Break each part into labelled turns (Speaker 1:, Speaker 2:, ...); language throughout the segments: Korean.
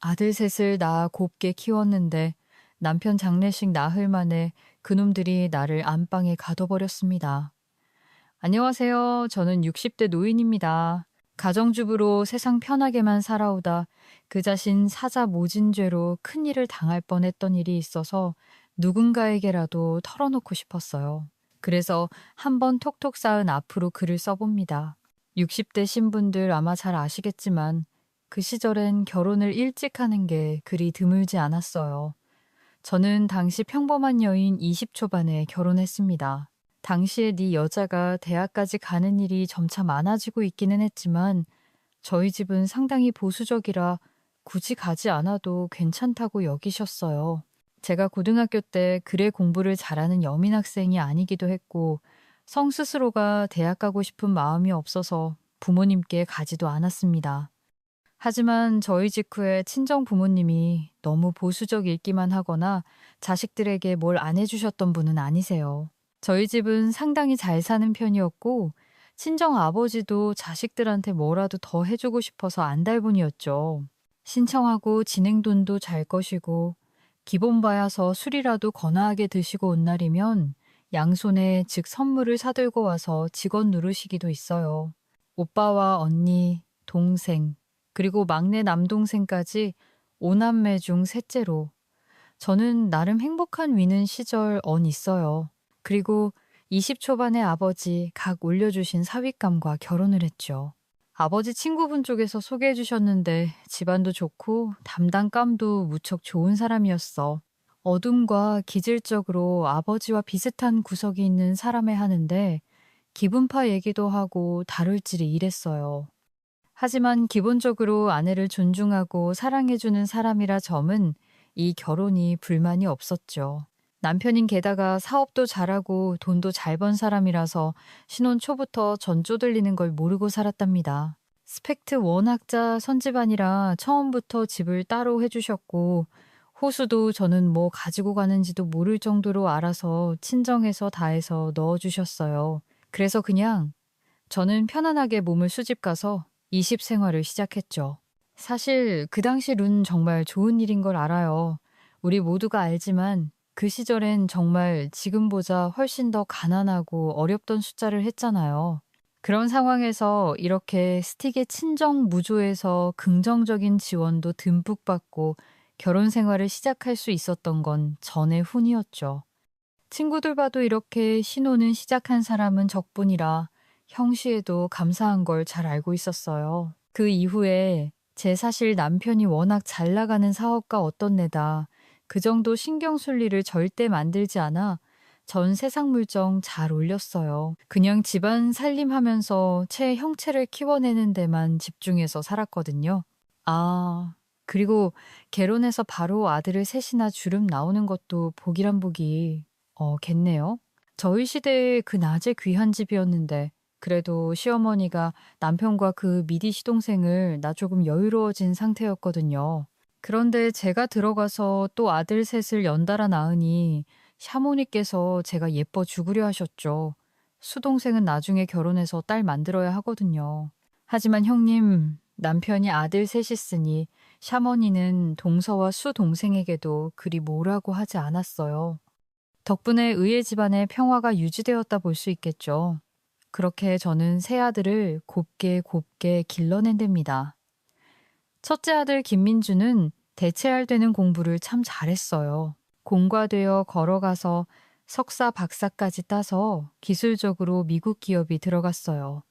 Speaker 1: 아들 셋을 낳아 곱게 키웠는데 남편 장례식 나흘 만에 그놈들이 나를 안방에 가둬버렸습니다. 안녕하세요. 저는 60대 노인입니다. 가정주부로 세상 편하게만 살아오다 그 자신 사자 모진죄로 큰일을 당할 뻔했던 일이 있어서 누군가에게라도 털어놓고 싶었어요. 그래서 한번 톡톡 쌓은 앞으로 글을 써봅니다. 60대 신분들 아마 잘 아시겠지만 그 시절엔 결혼을 일찍 하는 게 그리 드물지 않았어요. 저는 당시 평범한 여인 20초반에 결혼했습니다. 당시에 네 여자가 대학까지 가는 일이 점차 많아지고 있기는 했지만 저희 집은 상당히 보수적이라 굳이 가지 않아도 괜찮다고 여기셨어요. 제가 고등학교 때 그래 공부를 잘하는 여민 학생이 아니기도 했고 성 스스로가 대학 가고 싶은 마음이 없어서 부모님께 가지도 않았습니다. 하지만 저희 직후에 친정 부모님이 너무 보수적 읽기만 하거나 자식들에게 뭘 안 해주셨던 분은 아니세요. 저희 집은 상당히 잘 사는 편이었고 친정 아버지도 자식들한테 뭐라도 더 해주고 싶어서 안달분이었죠. 신청하고 진행돈도 잘 것이고 기본 봐야서 술이라도 거나하게 드시고 온 날이면 양손에 즉 선물을 사들고 와서 직원 누르시기도 있어요. 오빠와 언니, 동생, 그리고 막내 남동생까지 5남매 중 셋째로 저는 나름 행복한 위는 시절 있어요. 그리고 20초반의 아버지 각 올려주신 사윗감과 결혼을 했죠. 아버지 친구분 쪽에서 소개해 주셨는데 집안도 좋고 담당감도 무척 좋은 사람이었어. 어둠과 기질적으로 아버지와 비슷한 구석이 있는 사람에 하는데 기분파 얘기도 하고 다룰질이 이랬어요. 하지만 기본적으로 아내를 존중하고 사랑해주는 사람이라 점은 이 결혼이 불만이 없었죠. 남편인 게다가 사업도 잘하고 돈도 잘 번 사람이라서 신혼 초부터 전 쪼들리는 걸 모르고 살았답니다. 스펙트 원학자 선집안이라 처음부터 집을 따로 해주셨고 호수도 저는 뭐 가지고 가는지도 모를 정도로 알아서 친정에서 다 해서 넣어주셨어요. 그래서 그냥 저는 편안하게 몸을 수집 가서 20 생활을 시작했죠. 사실 그 당시 룬 정말 좋은 일인 걸 알아요. 우리 모두가 알지만 그 시절엔 정말 지금보다 훨씬 더 가난하고 어렵던 숫자를 했잖아요. 그런 상황에서 이렇게 스틱의 친정 무조에서 긍정적인 지원도 듬뿍 받고 결혼 생활을 시작할 수 있었던 건 전의 훈이었죠. 친구들 봐도 이렇게 신혼은 시작한 사람은 적뿐이라 형씨에도 감사한 걸 잘 알고 있었어요. 그 이후에 제 사실 남편이 워낙 잘 나가는 사업가 어떤 애다. 그 정도 신경 쓸 일을 절대 만들지 않아 전 세상 물정 잘 올렸어요. 그냥 집안 살림하면서 제 형체를 키워내는 데만 집중해서 살았거든요. 아, 그리고 결혼해서 바로 아들을 셋이나 주름 나오는 것도 복이란 복이 겠네요. 저희 시대에 그 낮에 귀한 집이었는데 그래도 시어머니가 남편과 그 미디 시동생을 나 조금 여유로워진 상태였거든요. 그런데 제가 들어가서 또 아들 셋을 연달아 낳으니 샤모니께서 제가 예뻐 죽으려 하셨죠. 수동생은 나중에 결혼해서 딸 만들어야 하거든요. 하지만 형님, 남편이 아들 셋 있으니 샤머니는 동서와 수동생에게도 그리 뭐라고 하지 않았어요. 덕분에 의예 집안의 평화가 유지되었다 볼 수 있겠죠. 그렇게 저는 세 아들을 곱게 곱게 길러낸답니다. 첫째 아들 김민주는 대체할 되는 공부를 참 잘했어요. 공과되어 걸어가서 석사 박사까지 따서 기술적으로 미국 기업이 들어갔어요.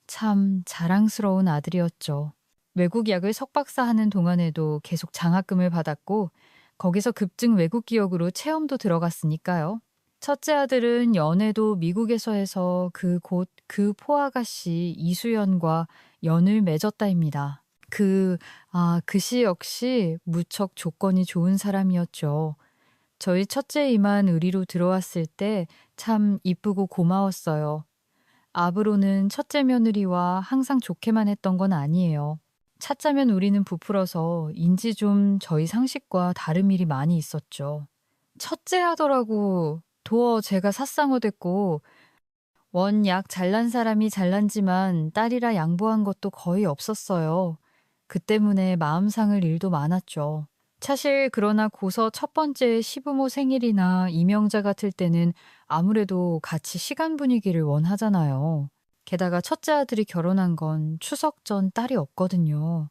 Speaker 1: 참 자랑스러운 아들이었죠. 외국 약을 석박사 하는 동안에도 계속 장학금을 받았고 거기서 급증 외국 기업으로 체험도 들어갔으니까요. 첫째 아들은 연애도 미국에서 해서 그 포아가씨 이수연과 연을 맺었다입니다. 그 씨 역시 무척 조건이 좋은 사람이었죠. 저희 첫째 이만 의리로 들어왔을 때 참 이쁘고 고마웠어요. 앞으로는 첫째 며느리와 항상 좋게만 했던 건 아니에요. 찾자면 우리는 부풀어서 인지 좀 저희 상식과 다른 일이 많이 있었죠. 첫째 하더라고 도어 제가 삿상어됐고 원 약 잘난 사람이 잘난지만 딸이라 양보한 것도 거의 없었어요. 그 때문에 마음 상할 일도 많았죠. 사실 그러나 고서 첫 번째 시부모 생일이나 임영자 같을 때는 아무래도 같이 시간 분위기를 원하잖아요. 게다가 첫째 아들이 결혼한 건 추석 전 딸이 없거든요.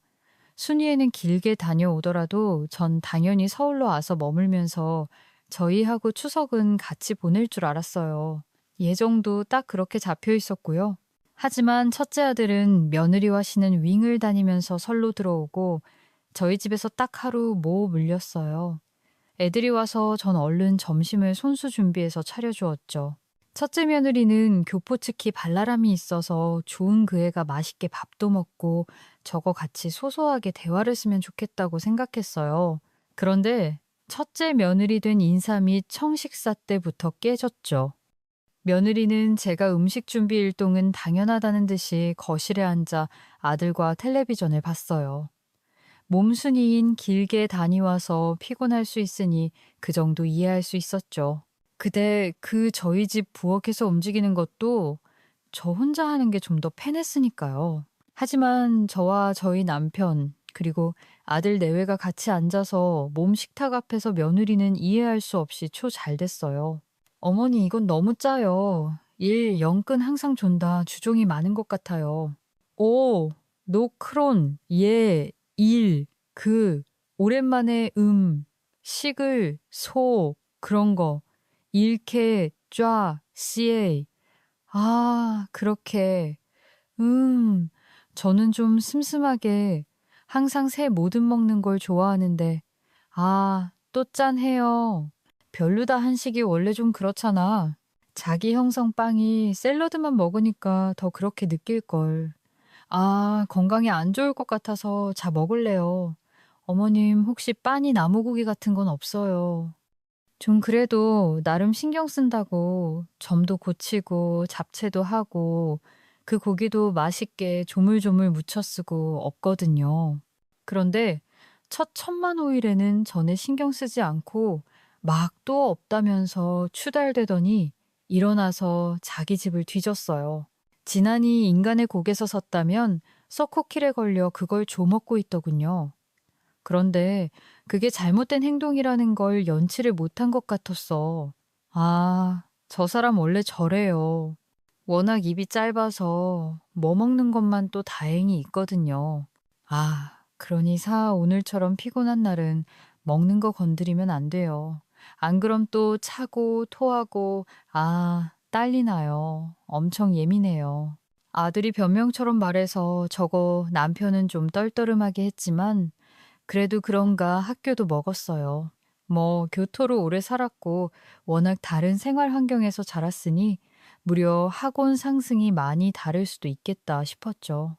Speaker 1: 순위에는 길게 다녀오더라도 전 당연히 서울로 와서 머물면서 저희하고 추석은 같이 보낼 줄 알았어요. 예정도 딱 그렇게 잡혀 있었고요. 하지만 첫째 아들은 며느리와 쉬는 윙을 다니면서 설로 들어오고 저희 집에서 딱 하루 뭐 물렸어요. 애들이 와서 전 얼른 점심을 손수 준비해서 차려주었죠. 첫째 며느리는 교포특히 발랄함이 있어서 좋은 그 애가 맛있게 밥도 먹고 저거 같이 소소하게 대화를 쓰면 좋겠다고 생각했어요. 그런데 첫째 며느리 된 인사 및 청식사 때부터 깨졌죠. 며느리는 제가 음식 준비 일동은 당연하다는 듯이 거실에 앉아 아들과 텔레비전을 봤어요. 몸순이인 길게 다니와서 피곤할 수 있으니 그 정도 이해할 수 있었죠. 그대 저희 집 부엌에서 움직이는 것도 저 혼자 하는 게 좀 더 편했으니까요. 하지만 저와 저희 남편 그리고 아들 내외가 같이 앉아서 몸 식탁 앞에서 며느리는 이해할 수 없이 초 잘 됐어요. 어머니 이건 너무 짜요. 일 영근 항상 존다 주종이 많은 것 같아요. 오, 노크론, 예, 일, 오랜만에 식을, 소, 그런 거. 일케, 쫙, 씨에. 아, 그렇게. 저는 좀 슴슴하게 항상 새 모듬 먹는 걸 좋아하는데, 아, 또 짠해요. 별로다 한식이 원래 좀 그렇잖아. 자기 형성 빵이 샐러드만 먹으니까 더 그렇게 느낄걸. 아, 건강에 안 좋을 것 같아서 자 먹을래요. 어머님 혹시 빠니 나무고기 같은 건 없어요. 좀 그래도 나름 신경 쓴다고 점도 고치고 잡채도 하고 그 고기도 맛있게 조물조물 무쳐 쓰고 없거든요. 그런데 첫 천만 오일에는 전에 신경 쓰지 않고 막 또 없다면서 추달대더니 일어나서 자기 집을 뒤졌어요. 지난이 인간의 곡에서 섰다면 서코킬에 걸려 그걸 조먹고 있더군요. 그런데 그게 잘못된 행동이라는 걸 연치를 못한 것 같았어. 아, 저 사람 원래 저래요. 워낙 입이 짧아서 뭐 먹는 것만 또 다행히 있거든요. 아, 그러니 오늘처럼 피곤한 날은 먹는 거 건드리면 안 돼요. 안 그럼 또 차고 토하고 딸리 나요. 엄청 예민해요. 아들이 변명처럼 말해서 저거 남편은 좀 떨떠름하게 했지만 그래도 그런가 학교도 먹었어요. 뭐 교토로 오래 살았고 워낙 다른 생활 환경에서 자랐으니 무려 학원 상승이 많이 다를 수도 있겠다 싶었죠.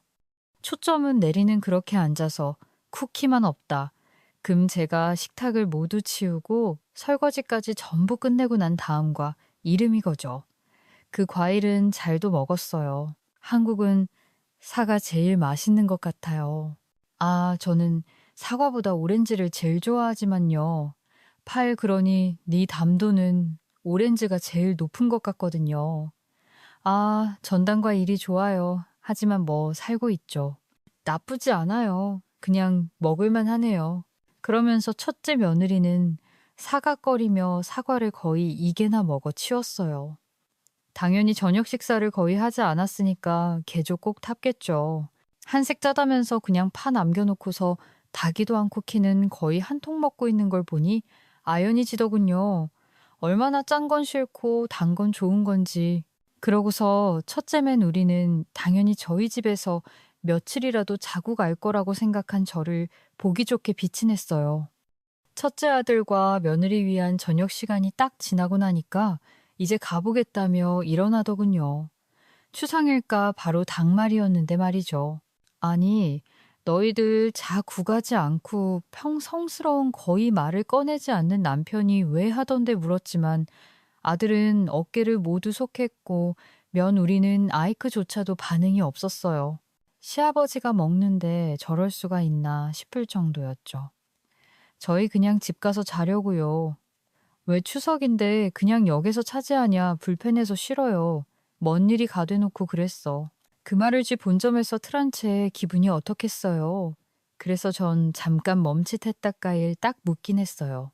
Speaker 1: 초점은 내리는 그렇게 앉아서 쿠키만 없다. 금 제가 식탁을 모두 치우고 설거지까지 전부 끝내고 난 다음과 이름이거죠. 그 과일은 잘도 먹었어요. 한국은 사가 제일 맛있는 것 같아요. 아, 저는 사과보다 오렌지를 제일 좋아하지만요. 그러니 네 담도는 오렌지가 제일 높은 것 같거든요. 아, 전당과 일이 좋아요. 하지만 뭐 살고 있죠. 나쁘지 않아요. 그냥 먹을만 하네요. 그러면서 첫째 며느리는 사각거리며 사과를 거의 2개나 먹어 치웠어요. 당연히 저녁 식사를 거의 하지 않았으니까 개조 꼭 탔겠죠. 한식 짜다면서 그냥 파 남겨놓고서 다기도 않고 키는 거의 한 통 먹고 있는 걸 보니 아연이지더군요. 얼마나 짠 건 싫고 단 건 좋은 건지. 그러고서 첫째 맨 우리는 당연히 저희 집에서 며칠이라도 자고 갈 거라고 생각한 저를 보기 좋게 비친했어요. 첫째 아들과 며느리 위한 저녁 시간이 딱 지나고 나니까 이제 가보겠다며 일어나더군요. 추상일까 바로 닭말이었는데 말이죠. 아니, 너희들 자 구가지 않고 평성스러운 거의 말을 꺼내지 않는 남편이 왜 하던데 물었지만 아들은 어깨를 모두 속했고 며느리는 아이크조차도 반응이 없었어요. 시아버지가 먹는데 저럴 수가 있나 싶을 정도였죠. 저희 그냥 집 가서 자려고요. 왜 추석인데 그냥 역에서 차지하냐 불편해서 싫어요. 먼 일이 가돼놓고 그랬어. 그 말을 쥐 본점에서 틀한 채 기분이 어떻겠어요. 그래서 전 잠깐 멈칫했다가일 딱 묻긴 했어요.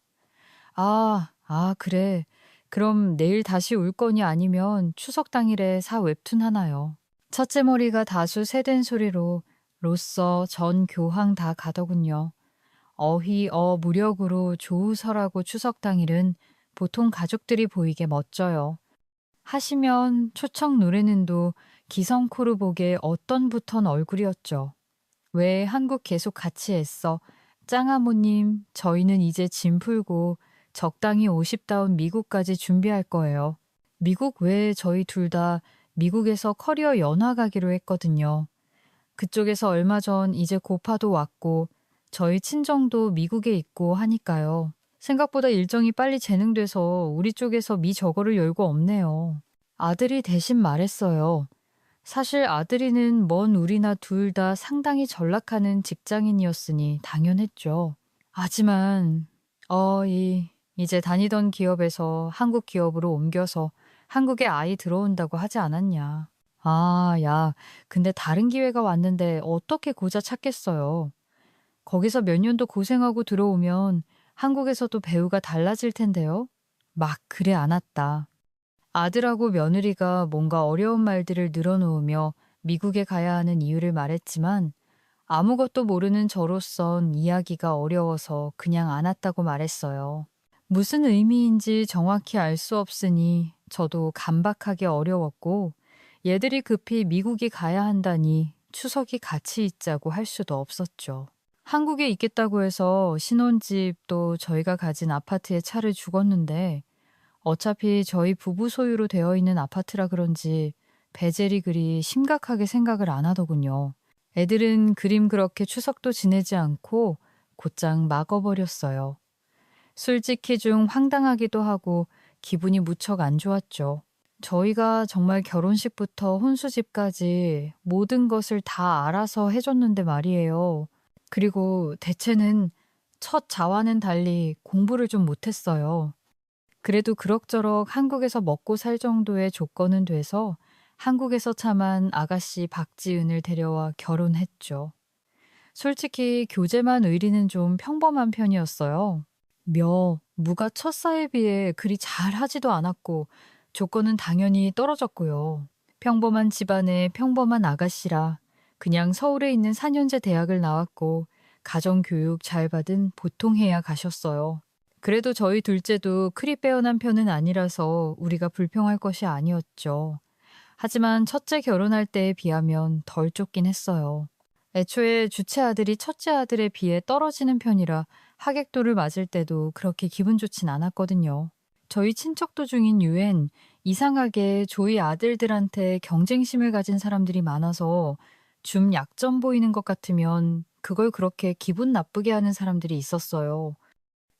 Speaker 1: 그래. 그럼 내일 다시 올 거니 아니면 추석 당일에 사 웹툰 하나요. 첫째 머리가 다수 세댄 소리로 로써 전 교황 다 가더군요. 무력으로 조우설하고 추석 당일은 보통 가족들이 보이게 멋져요. 하시면 초청 노래는도 기성코르 복의 어떤 부턴 얼굴이었죠. 왜 한국 계속 같이 애써 짱아모님 저희는 이제 짐 풀고 적당히 50다운 미국까지 준비할 거예요. 미국 외에 저희 둘 다 미국에서 커리어 연화 가기로 했거든요. 그쪽에서 얼마 전 이제 고파도 왔고 저희 친정도 미국에 있고 하니까요. 생각보다 일정이 빨리 재능돼서 우리 쪽에서 미 저거를 열고 없네요. 아들이 대신 말했어요. 사실 아들이는 먼 우리나 둘 다 상당히 전락하는 직장인이었으니 당연했죠. 하지만 이제 다니던 기업에서 한국 기업으로 옮겨서 한국에 아이 들어온다고 하지 않았냐. 야, 근데 다른 기회가 왔는데 어떻게 고자 찾겠어요. 거기서 몇 년도 고생하고 들어오면 한국에서도 배우가 달라질 텐데요. 막 그래 않았다. 아들하고 며느리가 뭔가 어려운 말들을 늘어놓으며 미국에 가야 하는 이유를 말했지만 아무것도 모르는 저로선 이야기가 어려워서 그냥 안 왔다고 말했어요. 무슨 의미인지 정확히 알 수 없으니 저도 간박하게 어려웠고 얘들이 급히 미국이 가야 한다니 추석이 같이 있자고 할 수도 없었죠. 한국에 있겠다고 해서 신혼집 또 저희가 가진 아파트에 차를 주었는데 어차피 저희 부부 소유로 되어 있는 아파트라 그런지 베젤이 그리 심각하게 생각을 안 하더군요. 애들은 그림 그렇게 추석도 지내지 않고 곧장 막어버렸어요. 솔직히 좀 황당하기도 하고 기분이 무척 안 좋았죠. 저희가 정말 결혼식부터 혼수집까지 모든 것을 다 알아서 해줬는데 말이에요. 그리고 대체는 첫 자와는 달리 공부를 좀 못했어요. 그래도 그럭저럭 한국에서 먹고 살 정도의 조건은 돼서 한국에서 참한 아가씨 박지은을 데려와 결혼했죠. 솔직히 교제만 의리는 좀 평범한 편이었어요. 무가 첫사에 비해 그리 잘하지도 않았고 조건은 당연히 떨어졌고요. 평범한 집안의 평범한 아가씨라 그냥 서울에 있는 4년제 대학을 나왔고 가정교육 잘 받은 보통해야 가셨어요. 그래도 저희 둘째도 그리 빼어난 편은 아니라서 우리가 불평할 것이 아니었죠. 하지만 첫째 결혼할 때에 비하면 덜 쫓긴 했어요. 애초에 주체 아들이 첫째 아들에 비해 떨어지는 편이라 하객도를 맞을 때도 그렇게 기분 좋진 않았거든요. 저희 친척도 중인 유엔 이상하게 저희 아들들한테 경쟁심을 가진 사람들이 많아서 좀 약점 보이는 것 같으면 그걸 그렇게 기분 나쁘게 하는 사람들이 있었어요.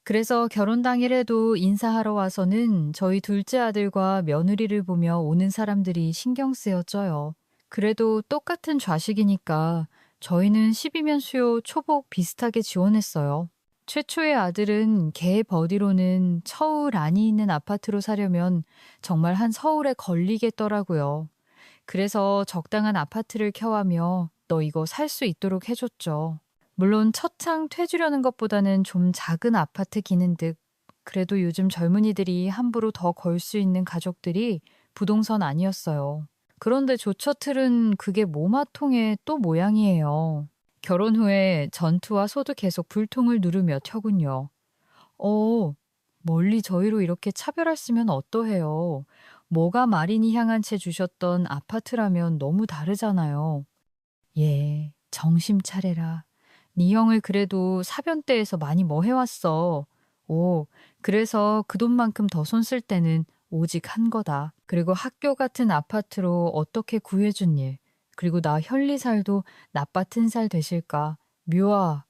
Speaker 1: 그래서 결혼 당일에도 인사하러 와서는 저희 둘째 아들과 며느리를 보며 오는 사람들이 신경 쓰여 쪄요. 그래도 똑같은 좌식이니까 저희는 12면 수요 초복 비슷하게 지원했어요. 최초의 아들은 개 버디로는 처울 안이 있는 아파트로 사려면 정말 한 서울에 걸리겠더라고요. 그래서 적당한 아파트를 켜가며 너 이거 살 수 있도록 해줬죠. 물론 첫창 퇴주려는 것보다는 좀 작은 아파트 기는 듯 그래도 요즘 젊은이들이 함부로 더 걸 수 있는 가족들이 부동산 아니었어요. 그런데 조처틀은 그게 모마통의 또 모양이에요. 결혼 후에 전투와 소도 계속 불통을 누르며 켜군요. 멀리 저희로 이렇게 차별했으면 어떠해요. 뭐가 마린이 향한 채 주셨던 아파트라면 너무 다르잖아요. 예, 정신 차려라. 네 형을 그래도 사변대에서 많이 뭐 해왔어. 그래서 그 돈만큼 더 손 쓸 때는 오직 한 거다. 그리고 학교 같은 아파트로 어떻게 구해준 일. 그리고 나 현리살도 나빠튼 살 되실까. 묘아.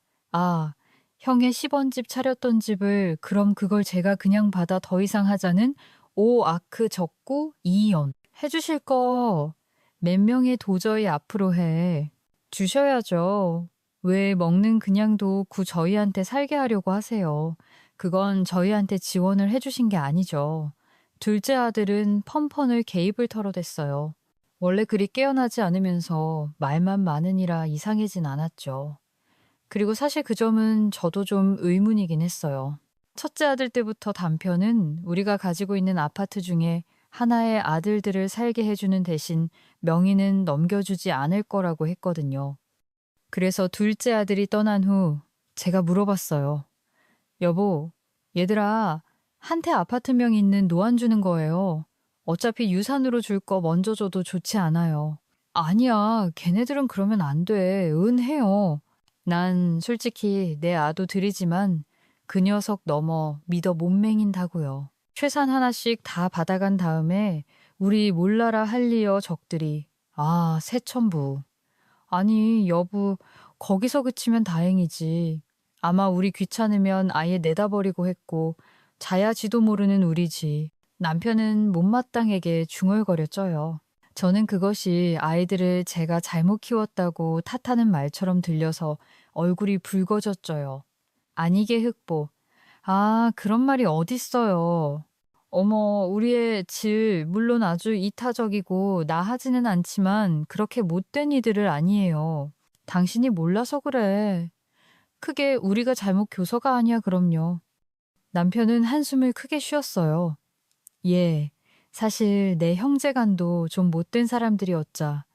Speaker 1: 형의 10원집 차렸던 집을 그럼 그걸 제가 그냥 받아 더 이상 하자는 아크 적고 2연. 해주실 거 몇 명이 도저히 앞으로 해. 주셔야죠. 왜 먹는 그냥도 저희한테 살게 하려고 하세요. 그건 저희한테 지원을 해주신 게 아니죠. 둘째 아들은 펀펀을 개입을 털어댔어요. 원래 그리 깨어나지 않으면서 말만 많으니라 이상해진 않았죠. 그리고 사실 그 점은 저도 좀 의문이긴 했어요. 첫째 아들 때부터 남편은 우리가 가지고 있는 아파트 중에 하나의 아들들을 살게 해주는 대신 명의는 넘겨주지 않을 거라고 했거든요. 그래서 둘째 아들이 떠난 후 제가 물어봤어요. 여보, 얘들아, 한테 아파트명 있는 노안 주는 거예요. 어차피 유산으로 줄 거 먼저 줘도 좋지 않아요. 아니야, 걔네들은 그러면 안 돼. 은해요. 난 솔직히 내 아도 들이지만 그 녀석 넘어 믿어 못 맹인다고요. 최산 하나씩 다 받아간 다음에 우리 몰라라 할리어 적들이 새천부. 아니 여보 거기서 그치면 다행이지. 아마 우리 귀찮으면 아예 내다버리고 했고 자야지도 모르는 우리지. 남편은 못마땅하게 중얼거렸죠요. 저는 그것이 아이들을 제가 잘못 키웠다고 탓하는 말처럼 들려서 얼굴이 붉어졌죠요. 아니게 흑보. 그런 말이 어딨어요. 어머, 우리의 질, 물론 아주 이타적이고 나하지는 않지만 그렇게 못된 이들을 아니에요. 당신이 몰라서 그래. 크게 우리가 잘못 교서가 아니야, 그럼요. 남편은 한숨을 크게 쉬었어요. 예, 사실 내 형제간도 좀 못된 사람들이었자.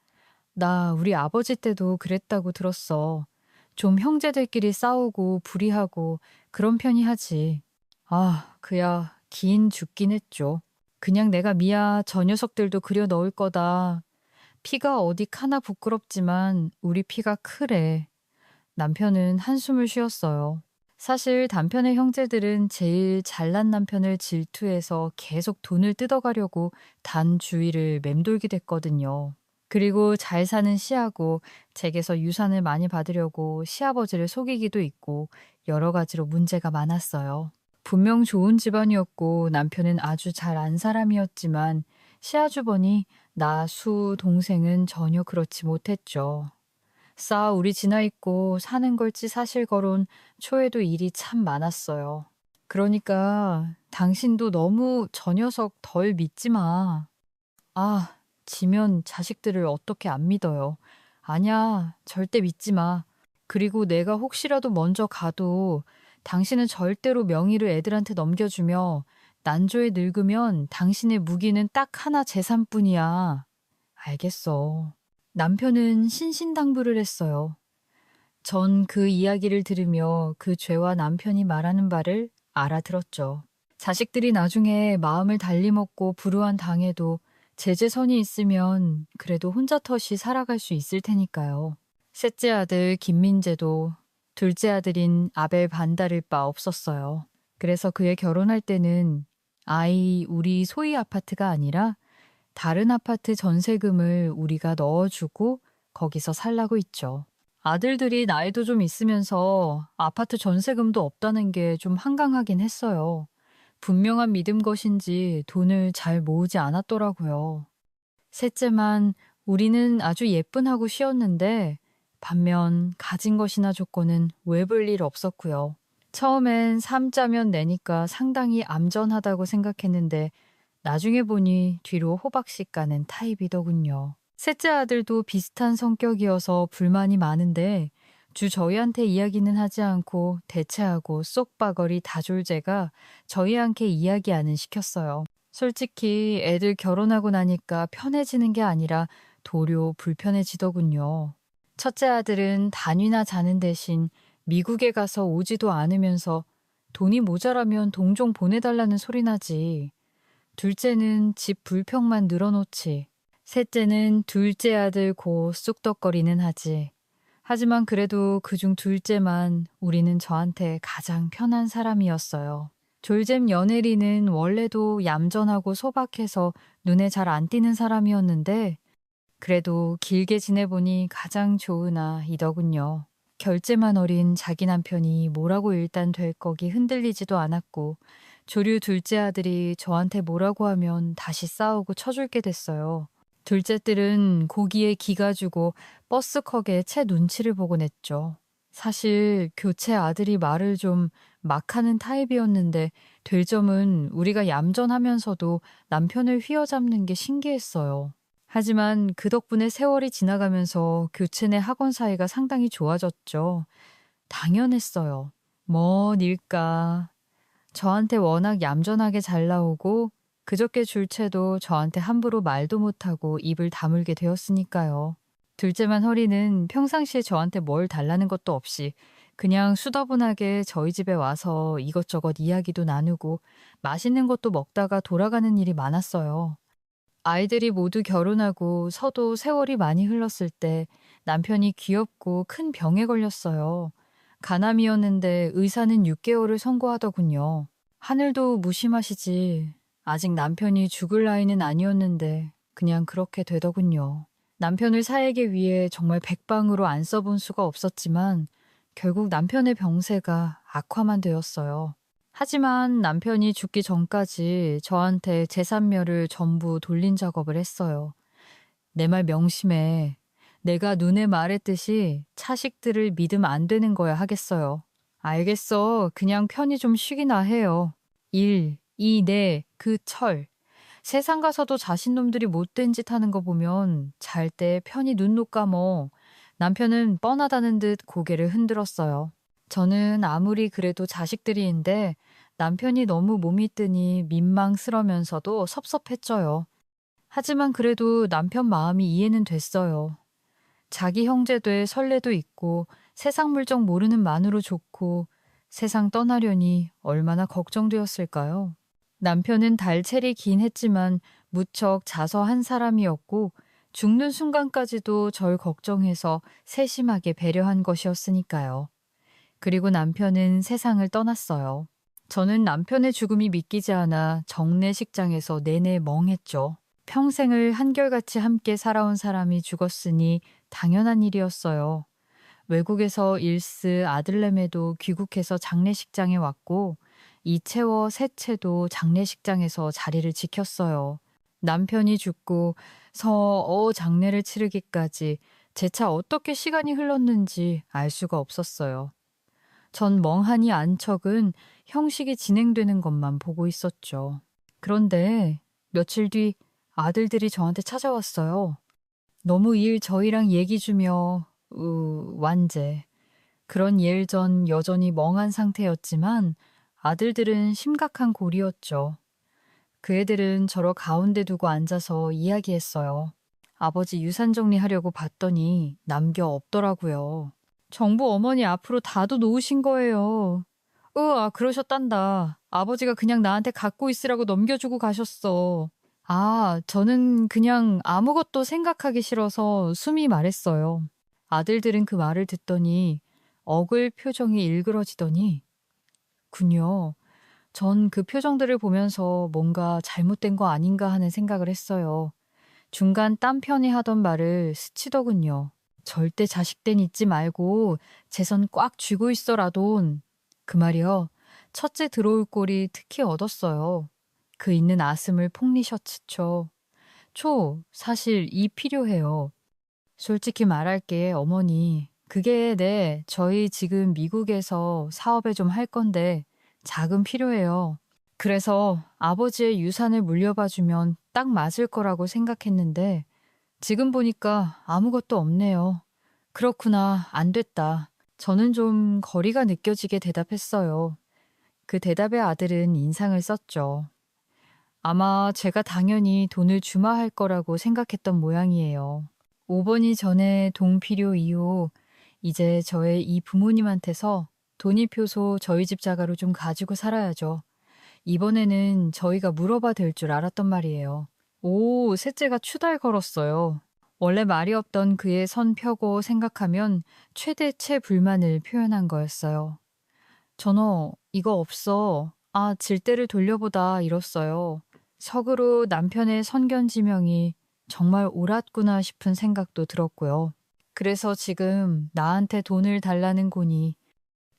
Speaker 1: 나 우리 아버지 때도 그랬다고 들었어. 좀 형제들끼리 싸우고 불의하고 그런 편이 하지. 그야 긴 죽긴 했죠. 그냥 내가 미야 저 녀석들도 그려 넣을 거다. 피가 어디 카나 부끄럽지만 우리 피가 크래. 남편은 한숨을 쉬었어요. 사실 남편의 형제들은 제일 잘난 남편을 질투해서 계속 돈을 뜯어가려고 단 주위를 맴돌게 됐거든요. 그리고 잘 사는 시하고 댁에서 유산을 많이 받으려고 시아버지를 속이기도 있고 여러 가지로 문제가 많았어요. 분명 좋은 집안이었고 남편은 아주 잘 안 사람이었지만 시아주버니 나 수 동생은 전혀 그렇지 못했죠. 싸 우리 지나 있고 사는 걸지 사실 거론 초에도 일이 참 많았어요. 그러니까 당신도 너무 저 녀석 덜 믿지 마. 지면 자식들을 어떻게 안 믿어요. 아냐, 절대 믿지 마. 그리고 내가 혹시라도 먼저 가도 당신은 절대로 명의를 애들한테 넘겨주며 난조에 늙으면 당신의 무기는 딱 하나 재산뿐이야. 알겠어. 남편은 신신당부를 했어요. 전 그 이야기를 들으며 그 죄와 남편이 말하는 바를 알아들었죠. 자식들이 나중에 마음을 달리 먹고 불우한 당해도 제재선이 있으면 그래도 혼자 터시 살아갈 수 있을 테니까요. 셋째 아들 김민재도 둘째 아들인 아벨 반달일 바 없었어요. 그래서 그의 결혼할 때는 우리 소유 아파트가 아니라 다른 아파트 전세금을 우리가 넣어주고 거기서 살라고 했죠. 아들들이 나이도 좀 있으면서 아파트 전세금도 없다는 게 좀 한강하긴 했어요. 분명한 믿음 것인지 돈을 잘 모으지 않았더라고요. 셋째만 우리는 아주 예쁜 하고 쉬었는데 반면 가진 것이나 조건은 왜 볼 일 없었고요. 처음엔 삼자면 내니까 상당히 암전하다고 생각했는데 나중에 보니 뒤로 호박씨 까는 타입이더군요. 셋째 아들도 비슷한 성격이어서 불만이 많은데 저희한테 이야기는 하지 않고 대체하고 쏙바거리 다졸제가 저희한테 이야기하는 시켰어요. 솔직히 애들 결혼하고 나니까 편해지는 게 아니라 도료 불편해지더군요. 첫째 아들은 단위나 자는 대신 미국에 가서 오지도 않으면서 돈이 모자라면 동종 보내달라는 소리 나지. 둘째는 집 불평만 늘어놓지. 셋째는 둘째 아들 고 쑥덕거리는 하지. 하지만 그래도 그중 둘째만 우리는 저한테 가장 편한 사람이었어요. 졸잼 연혜리는 원래도 얌전하고 소박해서 눈에 잘 안 띄는 사람이었는데 그래도 길게 지내보니 가장 좋은 아이더군요. 결제만 어린 자기 남편이 뭐라고 일단 될 거기 흔들리지도 않았고 조류 둘째 아들이 저한테 뭐라고 하면 다시 싸우고 쳐줄게 됐어요. 둘째들은 고기에 기가 주고 버스커게 채 눈치를 보곤 했죠. 사실 교체 아들이 말을 좀 막 하는 타입이었는데 될 점은 우리가 얌전하면서도 남편을 휘어잡는 게 신기했어요. 하지만 그 덕분에 세월이 지나가면서 교체 내 학원 사이가 상당히 좋아졌죠. 당연했어요. 뭔 일까. 저한테 워낙 얌전하게 잘 나오고 그저께 줄 채도 저한테 함부로 말도 못하고 입을 다물게 되었으니까요. 둘째만 허리는 평상시에 저한테 뭘 달라는 것도 없이 그냥 수더분하게 저희 집에 와서 이것저것 이야기도 나누고 맛있는 것도 먹다가 돌아가는 일이 많았어요. 아이들이 모두 결혼하고 서도 세월이 많이 흘렀을 때 남편이 귀엽고 큰 병에 걸렸어요. 간암이었는데 의사는 6개월을 선고하더군요. 하늘도 무심하시지. 아직 남편이 죽을 나이는 아니었는데 그냥 그렇게 되더군요. 남편을 사에게 위해 정말 백방으로 안 써본 수가 없었지만 결국 남편의 병세가 악화만 되었어요. 하지만 남편이 죽기 전까지 저한테 재산멸을 전부 돌린 작업을 했어요. 내 말 명심해. 내가 눈에 말했듯이 차식들을 믿으면 안 되는 거야 하겠어요. 알겠어. 그냥 편히 좀 쉬기나 해요. 일, 이, 내, 그 철. 세상 가서도 자신놈들이 못된 짓 하는 거 보면 잘 때 편히 눈 녹 감어. 남편은 뻔하다는 듯 고개를 흔들었어요. 저는 아무리 그래도 자식들이인데 남편이 너무 몸이 뜨니 민망스러면서도 섭섭했죠요. 하지만 그래도 남편 마음이 이해는 됐어요. 자기 형제 될 설레도 있고 세상 물정 모르는 마누로 좋고 세상 떠나려니 얼마나 걱정되었을까요? 남편은 달체리 긴 했지만 무척 자서한 사람이었고 죽는 순간까지도 절 걱정해서 세심하게 배려한 것이었으니까요. 그리고 남편은 세상을 떠났어요. 저는 남편의 죽음이 믿기지 않아 정례식장에서 내내 멍했죠. 평생을 한결같이 함께 살아온 사람이 죽었으니 당연한 일이었어요. 외국에서 일스 아들내매도 귀국해서 장례식장에 왔고 이채와 셋째도 장례식장에서 자리를 지켰어요. 남편이 죽고 서어 장례를 치르기까지 재차 어떻게 시간이 흘렀는지 알 수가 없었어요. 전 멍하니 안척은 형식이 진행되는 것만 보고 있었죠. 그런데 며칠 뒤 아들들이 저한테 찾아왔어요. 너무 일 저희랑 얘기 주며 완제. 그런 일 전 여전히 멍한 상태였지만 아들들은 심각한 골이었죠. 그 애들은 저러 가운데 두고 앉아서 이야기했어요. 아버지 유산 정리하려고 봤더니 남겨 없더라고요. 정부 어머니 앞으로 다도 놓으신 거예요. 그러셨단다. 아버지가 그냥 나한테 갖고 있으라고 넘겨주고 가셨어. 저는 그냥 아무것도 생각하기 싫어서 숨이 말했어요. 아들들은 그 말을 듣더니 억울 표정이 일그러지더니 군요. 전 그 표정들을 보면서 뭔가 잘못된 거 아닌가 하는 생각을 했어요. 중간 딴 편이 하던 말을 스치더군요. 절대 자식된 잊지 말고 제 손 꽉 쥐고 있어라돈. 그 말이요. 첫째 들어올 꼴이 특히 얻었어요. 그 있는 아슴을 폭리셔츠죠. 사실 이 필요해요. 솔직히 말할게, 어머니. 그게 저희 지금 미국에서 사업에 좀 할 건데 자금 필요해요. 그래서 아버지의 유산을 물려봐주면 딱 맞을 거라고 생각했는데 지금 보니까 아무것도 없네요. 그렇구나, 안 됐다. 저는 좀 거리가 느껴지게 대답했어요. 그 대답에 아들은 인상을 썼죠. 아마 제가 당연히 돈을 주마할 거라고 생각했던 모양이에요. 5번이 전에 동필요 이후 이제 저의 이 부모님한테서 돈이표소 저희 집 자가로 좀 가지고 살아야죠. 이번에는 저희가 물어봐 될 줄 알았단 말이에요. 셋째가 추달 걸었어요. 원래 말이 없던 그의 선 펴고 생각하면 최대체 불만을 표현한 거였어요. 전호, 이거 없어. 질 때를 돌려보다 이뤘어요. 석으로 남편의 선견지명이 정말 옳았구나 싶은 생각도 들었고요. 그래서 지금 나한테 돈을 달라는 거니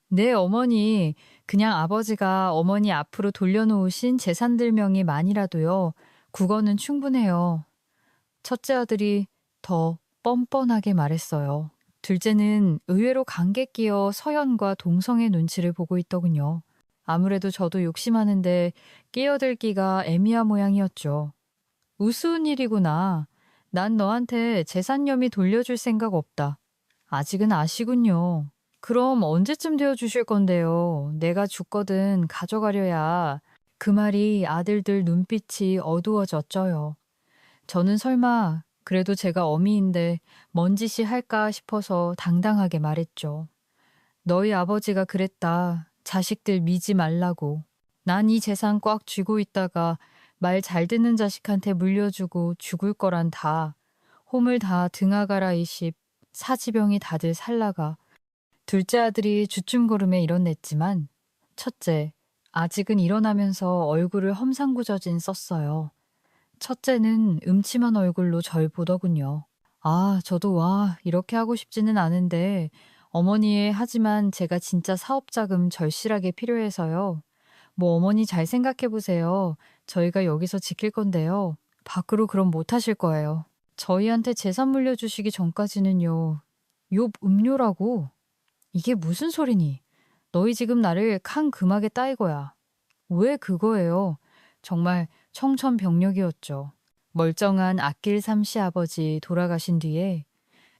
Speaker 1: 네 어머니, 그냥 아버지가 어머니 앞으로 돌려놓으신 재산들명의만이라도요. 국어는 충분해요. 첫째 아들이 더 뻔뻔하게 말했어요. 둘째는 의외로 감개 끼어 서연과 동성의 눈치를 보고 있더군요. 아무래도 저도 욕심하는데 끼어들기가 애매한 모양이었죠. 우스운 일이구나. 난 너한테 재산념이 돌려줄 생각 없다. 아직은 아시군요. 그럼 언제쯤 되어주실 건데요? 내가 죽거든 가져가려야. 그 말이 아들들 눈빛이 어두워졌죠요. 저는 설마 그래도 제가 어미인데 먼짓이 할까 싶어서 당당하게 말했죠. 너희 아버지가 그랬다. 자식들 미지 말라고. 난 이 재산 꽉 쥐고 있다가 말 잘 듣는 자식한테 물려주고 죽을 거란 다. 홈을 다 등하가라 이십. 사지병이 다들 살라가. 둘째 아들이 주춤거림에 일어났지만 첫째, 아직은 일어나면서 얼굴을 험상궂어진 썼어요. 첫째는 음침한 얼굴로 절 보더군요. 아, 저도 와, 이렇게 하고 싶지는 않은데 어머니의 하지만 제가 진짜 사업자금 절실하게 필요해서요. 뭐 어머니 잘 생각해 보세요. 저희가 여기서 지킬 건데요. 밖으로 그럼 못 하실 거예요. 저희한테 재산 물려주시기 전까지는요. 욕 음료라고. 이게 무슨 소리니? 너희 지금 나를 칸 금하게 따이거야. 왜 그거예요? 정말 청천벽력이었죠. 멀쩡한 아낄 삼씨 아버지 돌아가신 뒤에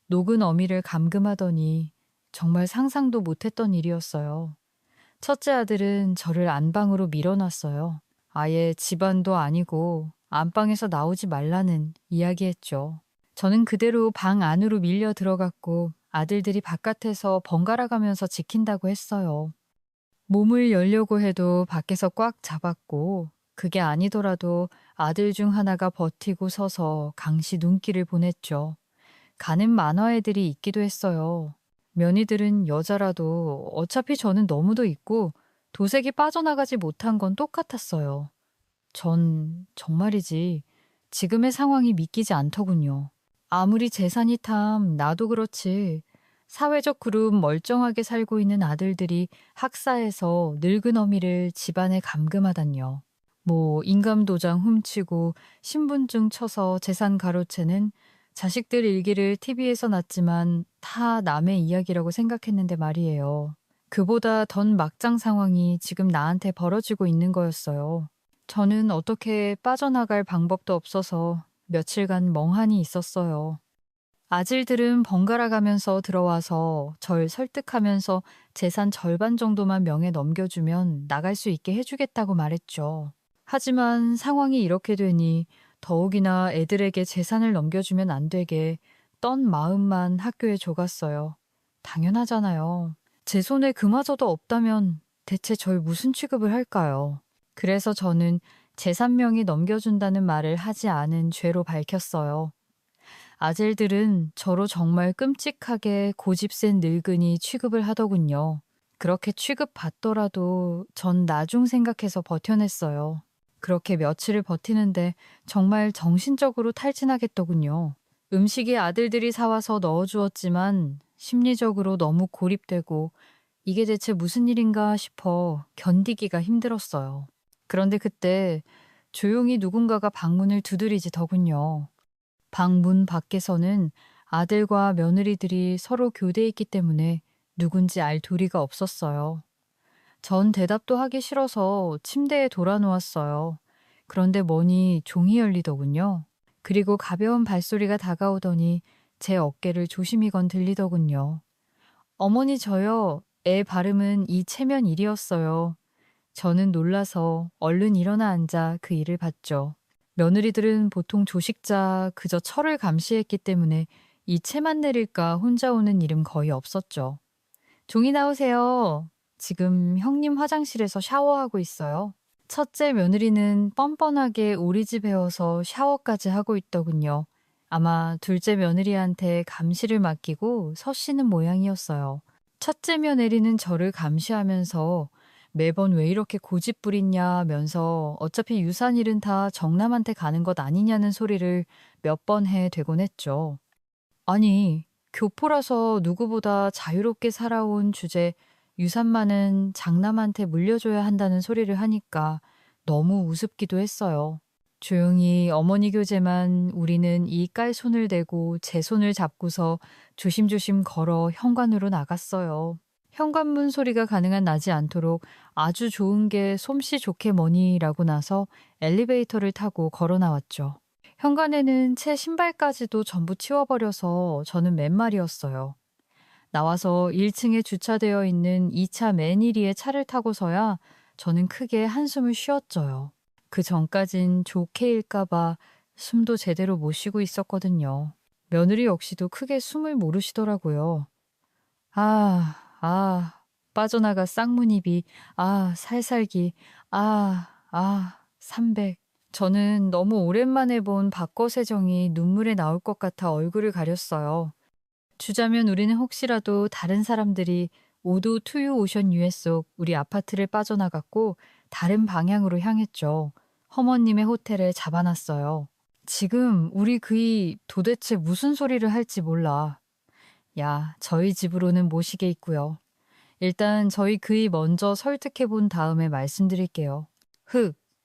Speaker 1: 녹은 어미를 감금하더니 정말 상상도 못했던 일이었어요. 첫째 아들은 저를 안방으로 밀어놨어요. 아예 집안도 아니고 안방에서 나오지 말라는 이야기했죠. 저는 그대로 방 안으로 밀려 들어갔고 아들들이 바깥에서 번갈아 가면서 지킨다고 했어요. 몸을 열려고 해도 밖에서 꽉 잡았고 그게 아니더라도 아들 중 하나가 버티고 서서 강시 눈길을 보냈죠. 가는 만화애들이 있기도 했어요. 며느리들은 여자라도 어차피 저는 너무도 있고 도색이 빠져나가지 못한 건 똑같았어요. 전 정말이지 지금의 상황이 믿기지 않더군요. 아무리 재산이 탐 나도 그렇지 사회적 그룹 멀쩡하게 살고 있는 아들들이 학사에서 늙은 어미를 집안에 감금하단요. 뭐 인감도장 훔치고 신분증 쳐서 재산 가로채는 자식들 일기를 TV에서 났지만 다 남의 이야기라고 생각했는데 말이에요. 그보다 더 막장 상황이 지금 나한테 벌어지고 있는 거였어요. 저는 어떻게 빠져나갈 방법도 없어서 며칠간 멍하니 있었어요. 아질들은 번갈아 가면서 들어와서 절 설득하면서 재산 절반 정도만 명에 넘겨주면 나갈 수 있게 해주겠다고 말했죠. 하지만 상황이 이렇게 되니 더욱이나 애들에게 재산을 넘겨주면 안 되게 떤 마음만 학교에 줘갔어요. 당연하잖아요. 제 손에 그마저도 없다면 대체 절 무슨 취급을 할까요? 그래서 저는 재산명이 넘겨준다는 말을 하지 않은 죄로 밝혔어요. 아들들은 저로 정말 끔찍하게 고집센 늙은이 취급을 하더군요. 그렇게 취급받더라도 전 나중 생각해서 버텨냈어요. 그렇게 며칠을 버티는데 정말 정신적으로 탈진하겠더군요. 음식이 아들들이 사와서 넣어주었지만 심리적으로 너무 고립되고 이게 대체 무슨 일인가 싶어 견디기가 힘들었어요. 그런데 그때 조용히 누군가가 방문을 두드리지더군요. 방문 밖에서는 아들과 며느리들이 서로 교대했기 때문에 누군지 알 도리가 없었어요. 전 대답도 하기 싫어서 침대에 돌아누웠어요. 그런데 뭐니 종이 열리더군요. 그리고 가벼운 발소리가 다가오더니 제 어깨를 조심히 건 들리더군요. 어머니 저요. 애 발음은 이 체면 일이었어요. 저는 놀라서 얼른 일어나 앉아 그 일을 봤죠. 며느리들은 보통 조식자 그저 철을 감시했기 때문에 이 채만 내릴까 혼자 오는 일은 거의 없었죠. 종이 나오세요. 지금 형님 화장실에서 샤워하고 있어요. 첫째 며느리는 뻔뻔하게 우리 집 에워서 샤워까지 하고 있더군요. 아마 둘째 며느리한테 감시를 맡기고 서씨는 모양이었어요. 첫째 며느리는 저를 감시하면서 매번 왜 이렇게 고집부리냐면서 어차피 유산일은 다 정남한테 가는 것 아니냐는 소리를 몇 번 해 대곤 했죠. 아니, 교포라서 누구보다 자유롭게 살아온 주제 유산만은 장남한테 물려줘야 한다는 소리를 하니까 너무 우습기도 했어요. 조용히 어머니 교제만 우리는 이 깔 손을 대고 제 손을 잡고서 조심조심 걸어 현관으로 나갔어요. 현관문 소리가 가능한 나지 않도록 아주 좋은 게 솜씨 좋게 뭐니라고 나서 엘리베이터를 타고 걸어 나왔죠. 현관에는 제 신발까지도 전부 치워버려서 저는 맨말이었어요. 나와서 1층에 주차되어 있는 2차 매니리의 차를 타고서야 저는 크게 한숨을 쉬었죠요. 그 전까진 좋게일까봐 숨도 제대로 못 쉬고 있었거든요. 며느리 역시도 크게 숨을 모르시더라고요. 빠져나가 쌍문입이, 살살기, 300. 저는 너무 오랜만에 본 박거세정이 눈물에 나올 것 같아 얼굴을 가렸어요. 주자면 우리는 혹시라도 다른 사람들이 오도 투유 오션 유해 속 우리 아파트를 빠져나갔고 다른 방향으로 향했죠. 허머님의 호텔에 잡아놨어요. 지금 우리 그이 도대체 무슨 소리를 할지 몰라. 야, 저희 집으로는 모시게 있고요. 일단 저희 그이 먼저 설득해 본 다음에 말씀드릴게요.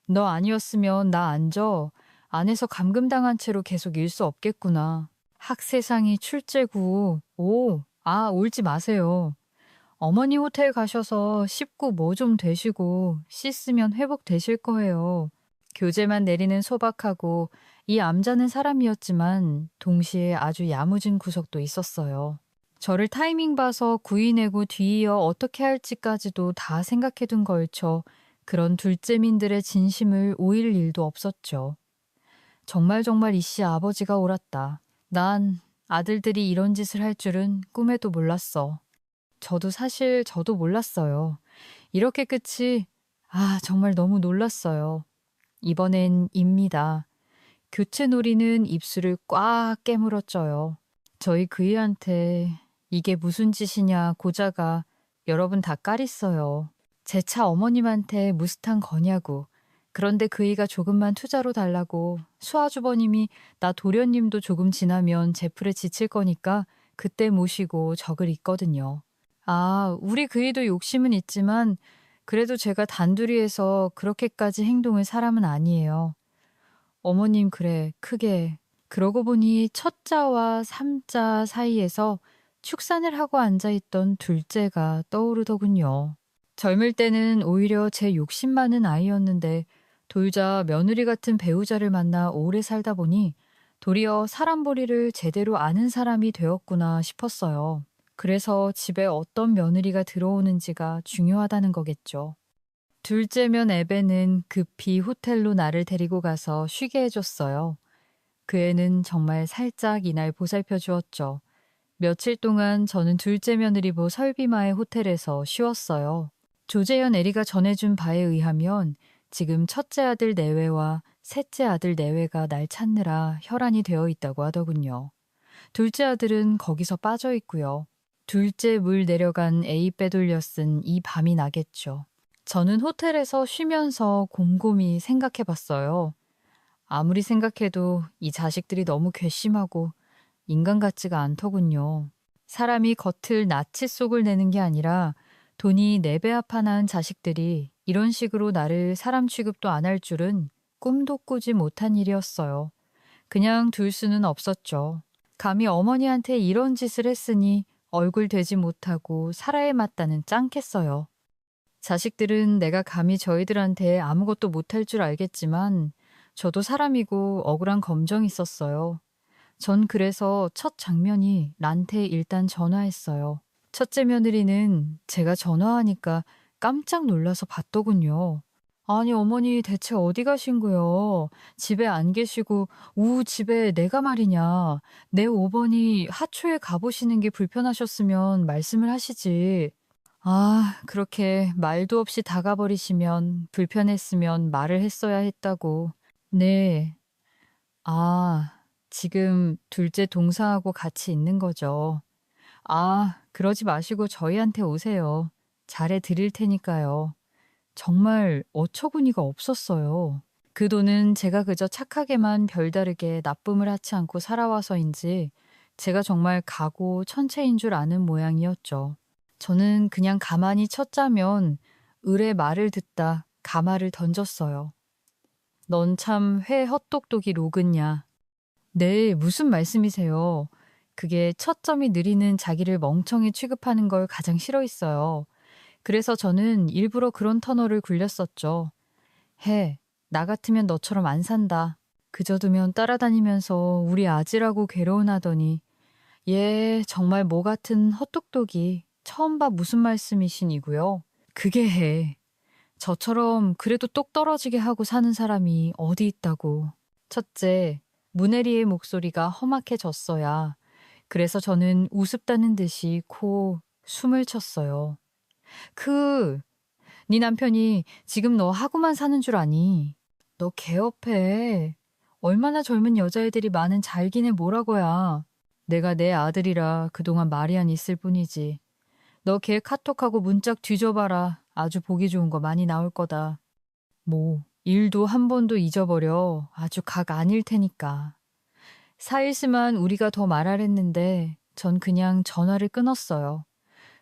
Speaker 1: 너 아니었으면 나 앉아. 안에서 감금당한 채로 계속 일 수 없겠구나. 학세상이 출제구. 울지 마세요. 어머니 호텔 가셔서 씹고 뭐 좀 되시고 씻으면 회복되실 거예요. 교재만 내리는 소박하고 이 암자는 사람이었지만 동시에 아주 야무진 구석도 있었어요. 저를 타이밍 봐서 구이내고 뒤이어 어떻게 할지까지도 다 생각해둔 걸쳐 그런 둘째민들의 진심을 오일 일도 없었죠. 정말 이씨 아버지가 옳았다. 난 아들들이 이런 짓을 할 줄은 꿈에도 몰랐어. 저도 몰랐어요. 이렇게 끝이 정말 너무 놀랐어요. 이번엔 입니다. 교체놀이는 입술을 꽉 깨물었죠요. 저희 그이한테 이게 무슨 짓이냐 고자가 여러분 다 까리써요. 제 차 어머님한테 무스탕 거냐고. 그런데 그이가 조금만 투자로 달라고 수아주버님이 나 도련님도 조금 지나면 제풀에 지칠 거니까 그때 모시고 적을 있거든요. 우리 그이도 욕심은 있지만 그래도 제가 단둘이해서 그렇게까지 행동을 사람은 아니에요. 어머님 그래 크게. 그러고 보니 첫자와 삼자 사이에서 축산을 하고 앉아있던 둘째가 떠오르더군요. 젊을 때는 오히려 제 욕심 많은 아이였는데 돌자 며느리 같은 배우자를 만나 오래 살다 보니 도리어 사람보리를 제대로 아는 사람이 되었구나 싶었어요. 그래서 집에 어떤 며느리가 들어오는지가 중요하다는 거겠죠. 둘째면 에베는 급히 호텔로 나를 데리고 가서 쉬게 해줬어요. 그 애는 정말 살짝 이날 보살펴 주었죠. 며칠 동안 저는 둘째 며느리 보 설비마의 호텔에서 쉬었어요. 조재현 애리가 전해준 바에 의하면 지금 첫째 아들 내외와 셋째 아들 내외가 날 찾느라 혈안이 되어 있다고 하더군요. 둘째 아들은 거기서 빠져 있고요. 둘째 물 내려간 에이 빼돌려 쓴 이 밤이 나겠죠. 저는 호텔에서 쉬면서 곰곰이 생각해 봤어요. 아무리 생각해도 이 자식들이 너무 괘씸하고 인간 같지가 않더군요. 사람이 겉을 나치 속을 내는 게 아니라 돈이 4배 앞하 낳은 자식들이 이런 식으로 나를 사람 취급도 안 할 줄은 꿈도 꾸지 못한 일이었어요. 그냥 둘 수는 없었죠. 감히 어머니한테 이런 짓을 했으니 얼굴 되지 못하고 살아야 맞다는 짱겠어요. 자식들은 내가 감히 저희들한테 아무것도 못할 줄 알겠지만 저도 사람이고 억울한 검정이 있었어요. 전 그래서 첫 장면이 란테 일단 전화했어요. 첫째 며느리는 제가 전화하니까 깜짝 놀라서 봤더군요. 아니 어머니 대체 어디 가신 거요? 집에 안 계시고 집에 내가 말이냐. 내 5번이 하초에 가보시는 게 불편하셨으면 말씀을 하시지. 그렇게 말도 없이 다가버리시면 불편했으면 말을 했어야 했다고. 네. 지금 둘째 동사하고 같이 있는 거죠. 그러지 마시고 저희한테 오세요. 잘해 드릴 테니까요. 정말 어처구니가 없었어요. 그 돈은 제가 그저 착하게만 별다르게 나쁨을 하지 않고 살아와서인지 제가 정말 가고 천체인 줄 아는 모양이었죠. 저는 그냥 가만히 쳤자면 을의 말을 듣다 가마를 던졌어요. 넌 참 회 헛똑똑이 로그냐. 네, 무슨 말씀이세요? 그게 첫 점이 느리는 자기를 멍청이 취급하는 걸 가장 싫어했어요. 그래서 저는 일부러 그런 터널을 굴렸었죠. 나 같으면 너처럼 안 산다. 그저 두면 따라다니면서 우리 아지라고 괴로워하더니 예, 정말 뭐 같은 헛똑똑이. 처음 봐 무슨 말씀이신이고요. 그게 해. 저처럼 그래도 똑 떨어지게 하고 사는 사람이 어디 있다고. 첫째, 문혜리의 목소리가 험악해졌어야. 그래서 저는 우습다는 듯이 숨을 쳤어요. 그, 네 남편이 지금 너 하고만 사는 줄 아니? 너 개업해. 얼마나 젊은 여자애들이 많은 잘기네 뭐라고야. 내가 내 아들이라 그동안 말이 안 있을 뿐이지. 너 걔 카톡하고 문짝 뒤져봐라. 아주 보기 좋은 거 많이 나올 거다. 뭐, 일도 한 번도 잊어버려. 아주 각 아닐 테니까. 사일스만 우리가 더 말하랬는데 전 그냥 전화를 끊었어요.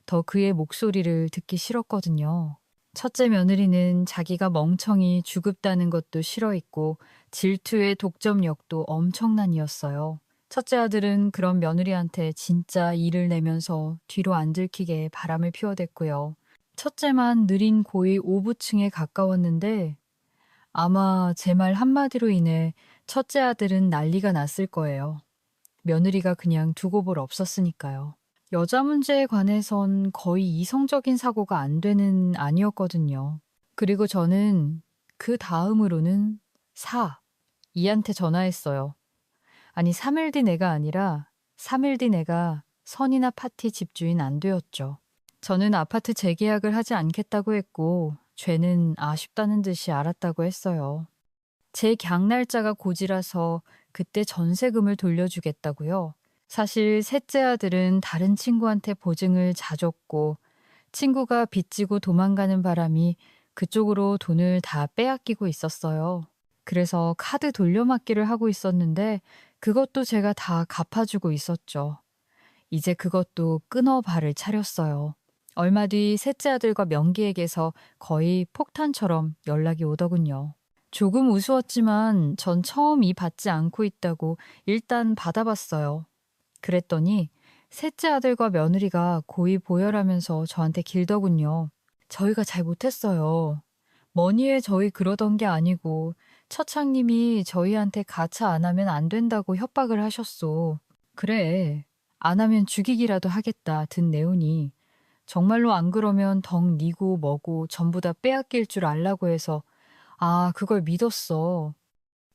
Speaker 1: 더 그의 목소리를 듣기 싫었거든요. 첫째 며느리는 자기가 멍청이 죽읍다는 것도 싫어했고 질투의 독점력도 엄청난이었어요. 첫째 아들은 그런 며느리한테 진짜 일을 내면서 뒤로 안 들키게 바람을 피워댔고요. 첫째만 느린 고의 오부층에 가까웠는데 아마 제 말 한마디로 인해 첫째 아들은 난리가 났을 거예요. 며느리가 그냥 두고 볼 없었으니까요. 여자 문제에 관해선 거의 이성적인 사고가 안 되는 아니었거든요. 그리고 저는 그 다음으로는 이한테 전화했어요. 아니 3일 뒤 내가 아니라 3일 뒤 내가 선이나 파티 집주인 안 되었죠. 저는 아파트 재계약을 하지 않겠다고 했고 죄는 아쉽다는 듯이 알았다고 했어요. 제 갱날짜가 고지라서 그때 전세금을 돌려주겠다고요. 사실 셋째 아들은 다른 친구한테 보증을 자줬고 친구가 빚지고 도망가는 바람이 그쪽으로 돈을 다 빼앗기고 있었어요. 그래서 카드 돌려막기를 하고 있었는데 그것도 제가 다 갚아주고 있었죠. 이제 그것도 끊어 발을 차렸어요. 얼마 뒤 셋째 아들과 명기에게서 거의 폭탄처럼 연락이 오더군요. 조금 우스웠지만 전 처음 이 받지 않고 있다고 일단 받아봤어요. 그랬더니 셋째 아들과 며느리가 고이 보혈하면서 저한테 길더군요. 저희가 잘 못했어요. 머니에 저희 그러던 게 아니고 처창님이 저희한테 가차 안 하면 안 된다고 협박을 하셨소. 그래, 안 하면 죽이기라도 하겠다 든 내오니 정말로 안 그러면 덕 니고 뭐고 전부 다 빼앗길 줄 알라고 해서 그걸 믿었어.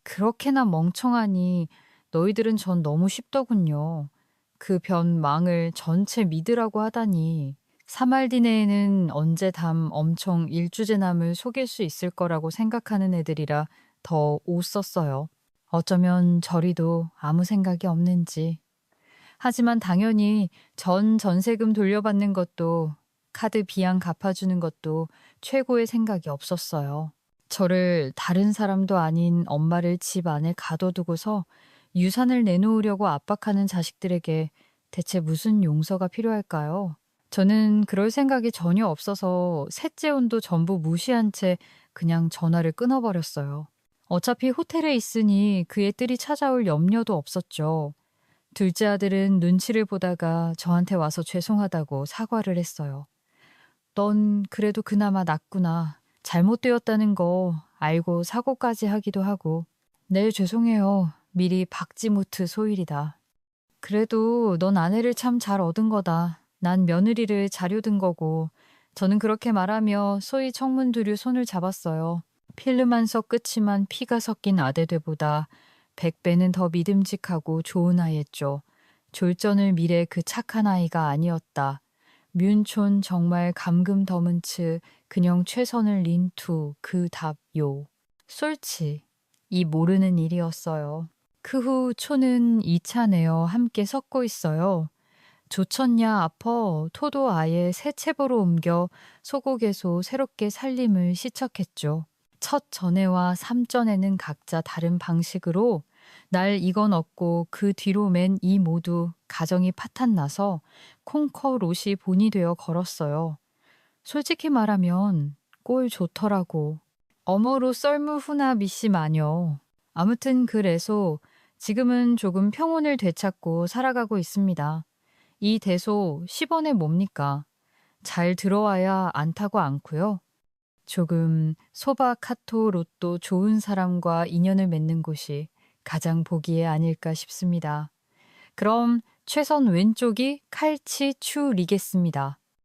Speaker 1: 그렇게나 멍청하니 너희들은 전 너무 쉽더군요. 그 변 망을 전체 믿으라고 하다니. 3할 뒤내에는 언제 담 엄청 일주제남을 속일 수 있을 거라고 생각하는 애들이라 더 웃었어요. 어쩌면 저리도 아무 생각이 없는지. 하지만 당연히 전세금 돌려받는 것도 카드 비양 갚아주는 것도 최고의 생각이 없었어요. 저를 다른 사람도 아닌 엄마를 집 안에 가둬두고서 유산을 내놓으려고 압박하는 자식들에게 대체 무슨 용서가 필요할까요? 저는 그럴 생각이 전혀 없어서 셋째 온도 전부 무시한 채 그냥 전화를 끊어버렸어요. 어차피 호텔에 있으니 그의 뜰이 찾아올 염려도 없었죠. 둘째 아들은 눈치를 보다가 저한테 와서 죄송하다고 사과를 했어요. 넌 그래도 그나마 낫구나. 잘못되었다는 거 알고 사고까지 하기도 하고. 네, 죄송해요. 미리 박지무트 소일이다. 그래도 넌 아내를 참 잘 얻은 거다. 난 며느리를 자료든 거고. 저는 그렇게 말하며 소희 청문두류 손을 잡았어요. 필름 한 석 끝이만 피가 섞인 아대되보다 100배는 더 믿음직하고 좋은 아이였죠. 졸전을 미래 그 착한 아이가 아니었다. 뮨촌 정말 감금더문츠 그냥 최선을 린투 그 답요. 솔치 이 모르는 일이었어요. 그 후 촌은 2차 내어 함께 섞고 있어요. 좋쳤냐 아퍼 토도 아예 새 채보로 옮겨 소곡에서 새롭게 살림을 시작했죠. 첫 전에와 3전에는 각자 다른 방식으로 날 이건 없고 그 뒤로 맨 이 모두 가정이 파탄나서 콩커롯이 본이 되어 걸었어요. 솔직히 말하면 꼴 좋더라고. 어머로 썰무 후나 미씨 마녀. 아무튼 그래서 지금은 조금 평온을 되찾고 살아가고 있습니다. 이 대소 10원에 뭡니까? 잘 들어와야 안타고 않고요. 조금 소바, 카토, 로또 좋은 사람과 인연을 맺는 곳이 가장 보기에 아닐까 싶습니다. 그럼 최선 왼쪽이 칼치추리겠습니다.